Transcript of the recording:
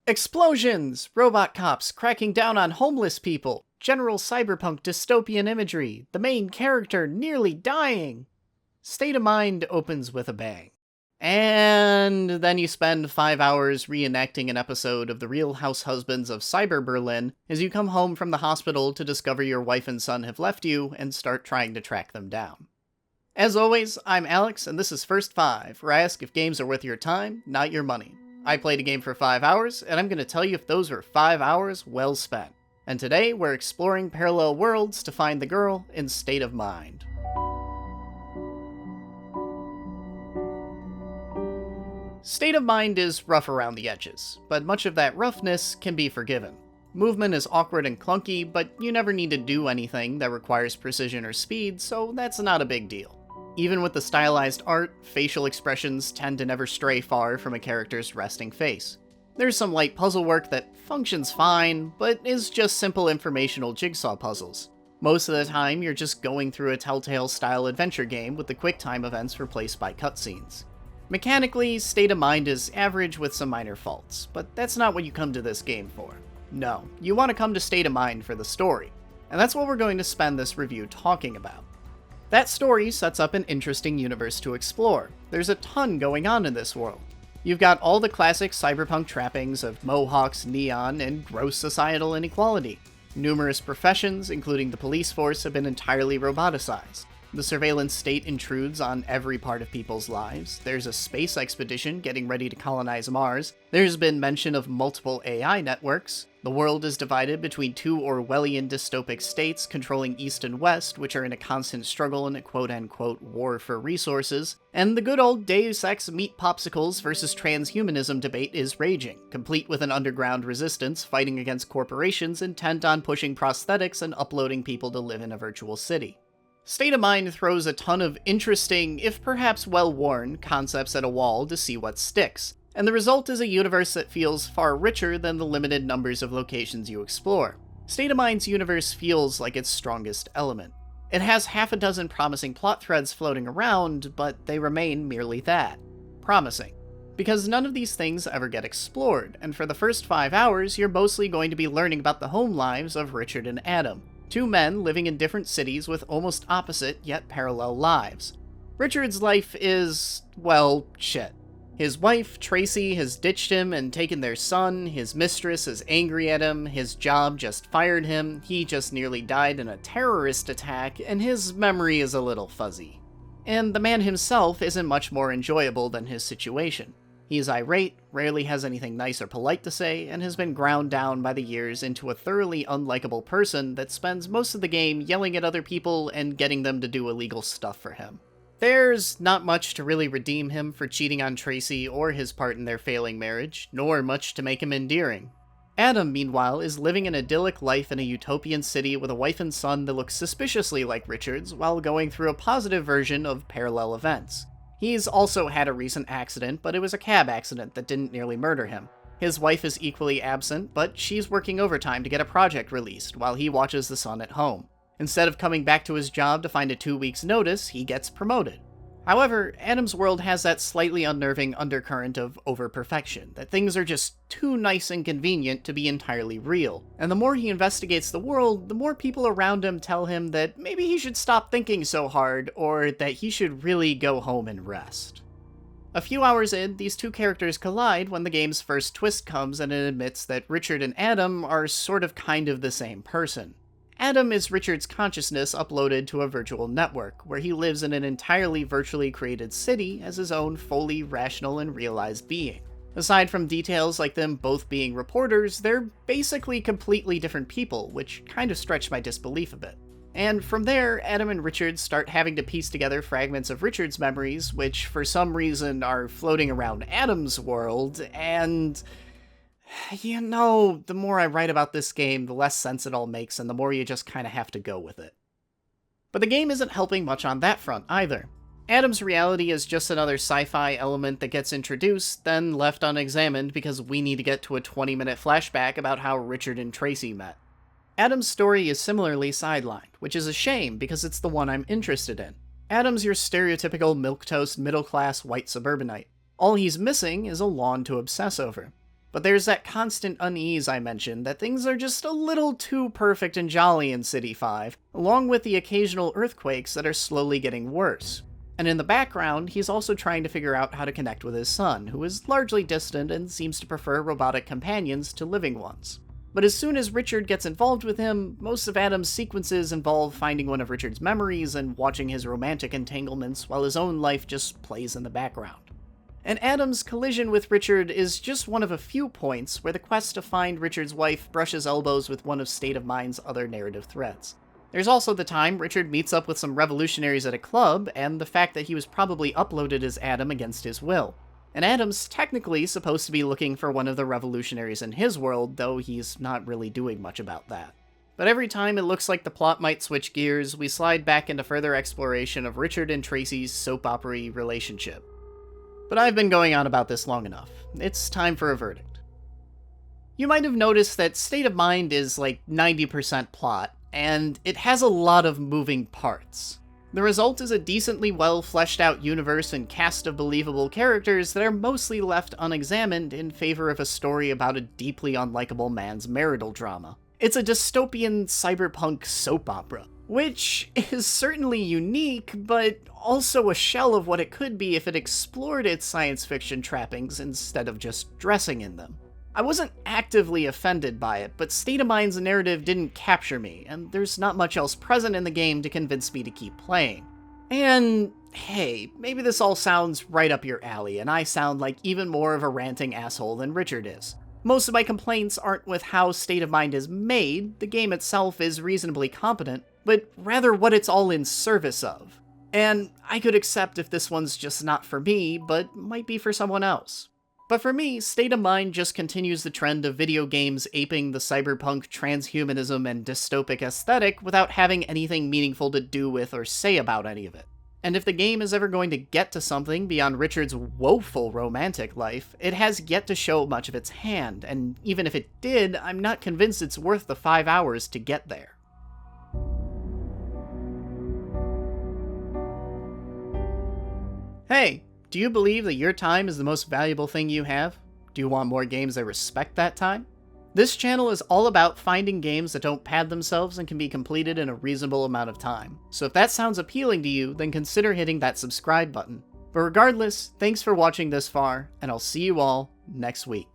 Explosions! Robot cops cracking down on homeless people. General cyberpunk dystopian imagery. The main character nearly dying. State of Mind opens with a bang. And then you spend 5 hours reenacting an episode of the Real Househusbands of Cyber Berlin as you come home from the hospital to discover your wife and son have left you and start trying to track them down. As always, I'm Alex, and this is First 5, where I ask if games are worth your time, not your money. I played a game for 5 hours, and I'm going to tell you if those were 5 hours well spent. And today, we're exploring parallel worlds to find the girl in State of Mind. State of Mind is rough around the edges, but much of that roughness can be forgiven. Movement is awkward and clunky, but you never need to do anything that requires precision or speed, so that's not a big deal. Even with the stylized art, facial expressions tend to never stray far from a character's resting face. There's some light puzzle work that functions fine, but is just simple informational jigsaw puzzles. Most of the time, you're just going through a Telltale-style adventure game with the quick-time events replaced by cutscenes. Mechanically, State of Mind is average with some minor faults, but that's not what you come to this game for. No, you want to come to State of Mind for the story, and that's what we're going to spend this review talking about. That story sets up an interesting universe to explore. There's a ton going on in this world. You've got all the classic cyberpunk trappings of mohawks, neon, and gross societal inequality. Numerous professions, including the police force, have been entirely roboticized. The surveillance state intrudes on every part of people's lives. There's a space expedition getting ready to colonize Mars. There's been mention of multiple AI networks. The world is divided between two Orwellian dystopic states controlling East and West, which are in a constant struggle and a quote-unquote war for resources. And the good old Deus Ex meat popsicles versus transhumanism debate is raging, complete with an underground resistance fighting against corporations intent on pushing prosthetics and uploading people to live in a virtual city. State of Mind throws a ton of interesting, if perhaps well-worn, concepts at a wall to see what sticks, and the result is a universe that feels far richer than the limited numbers of locations you explore. State of Mind's universe feels like its strongest element. It has half a dozen promising plot threads floating around, but they remain merely that. Promising. Because none of these things ever get explored, and for the first 5 hours, you're mostly going to be learning about the home lives of Richard and Adam. Two men living in different cities with almost opposite yet parallel lives. Richard's life is, well, shit. His wife, Tracy, has ditched him and taken their son, his mistress is angry at him, his job just fired him, he just nearly died in a terrorist attack, and his memory is a little fuzzy. And the man himself isn't much more enjoyable than his situation. He's irate, rarely has anything nice or polite to say, and has been ground down by the years into a thoroughly unlikable person that spends most of the game yelling at other people and getting them to do illegal stuff for him. There's not much to really redeem him for cheating on Tracy or his part in their failing marriage, nor much to make him endearing. Adam, meanwhile, is living an idyllic life in a utopian city with a wife and son that looks suspiciously like Richard's while going through a positive version of parallel events. He's also had a recent accident, but it was a cab accident that didn't nearly murder him. His wife is equally absent, but she's working overtime to get a project released while he watches the son at home. Instead of coming back to his job to find a 2 weeks' notice, he gets promoted. However, Adam's world has that slightly unnerving undercurrent of over-perfection, that things are just too nice and convenient to be entirely real. And the more he investigates the world, the more people around him tell him that maybe he should stop thinking so hard, or that he should really go home and rest. A few hours in, these two characters collide when the game's first twist comes and it admits that Richard and Adam are sort of kind of the same person. Adam is Richard's consciousness uploaded to a virtual network, where he lives in an entirely virtually created city as his own fully rational and realized being. Aside from details like them both being reporters, they're basically completely different people, which kind of stretched my disbelief a bit. And from there, Adam and Richard start having to piece together fragments of Richard's memories, which for some reason are floating around Adam's world, and you know, the more I write about this game, the less sense it all makes, and the more you just kind of have to go with it. But the game isn't helping much on that front either. Adam's reality is just another sci-fi element that gets introduced, then left unexamined because we need to get to a 20-minute flashback about how Richard and Tracy met. Adam's story is similarly sidelined, which is a shame because it's the one I'm interested in. Adam's your stereotypical milquetoast middle-class white suburbanite. All he's missing is a lawn to obsess over. But there's that constant unease I mentioned that things are just a little too perfect and jolly in City 5, along with the occasional earthquakes that are slowly getting worse. And in the background, he's also trying to figure out how to connect with his son, who is largely distant and seems to prefer robotic companions to living ones. But as soon as Richard gets involved with him, most of Adam's sequences involve finding one of Richard's memories and watching his romantic entanglements while his own life just plays in the background. And Adam's collision with Richard is just one of a few points where the quest to find Richard's wife brushes elbows with one of State of Mind's other narrative threads. There's also the time Richard meets up with some revolutionaries at a club, and the fact that he was probably uploaded as Adam against his will. And Adam's technically supposed to be looking for one of the revolutionaries in his world, though he's not really doing much about that. But every time it looks like the plot might switch gears, we slide back into further exploration of Richard and Tracy's soap opera relationship. But I've been going on about this long enough. It's time for a verdict. You might have noticed that State of Mind is like 90% plot, and it has a lot of moving parts. The result is a decently well fleshed out universe and cast of believable characters that are mostly left unexamined in favor of a story about a deeply unlikable man's marital drama. It's a dystopian cyberpunk soap opera, which is certainly unique, but also a shell of what it could be if it explored its science fiction trappings instead of just dressing in them. I wasn't actively offended by it, but State of Mind's narrative didn't capture me, and there's not much else present in the game to convince me to keep playing. And hey, maybe this all sounds right up your alley, and I sound like even more of a ranting asshole than Richard is. Most of my complaints aren't with how State of Mind is made, the game itself is reasonably competent, but rather what it's all in service of. And I could accept if this one's just not for me, but might be for someone else. But for me, State of Mind just continues the trend of video games aping the cyberpunk transhumanism and dystopic aesthetic without having anything meaningful to do with or say about any of it. And if the game is ever going to get to something beyond Richard's woeful romantic life, it has yet to show much of its hand, and even if it did, I'm not convinced it's worth the 5 hours to get there. Hey! Do you believe that your time is the most valuable thing you have? Do you want more games that respect that time? This channel is all about finding games that don't pad themselves and can be completed in a reasonable amount of time. So if that sounds appealing to you, then consider hitting that subscribe button. But regardless, thanks for watching this far, and I'll see you all next week.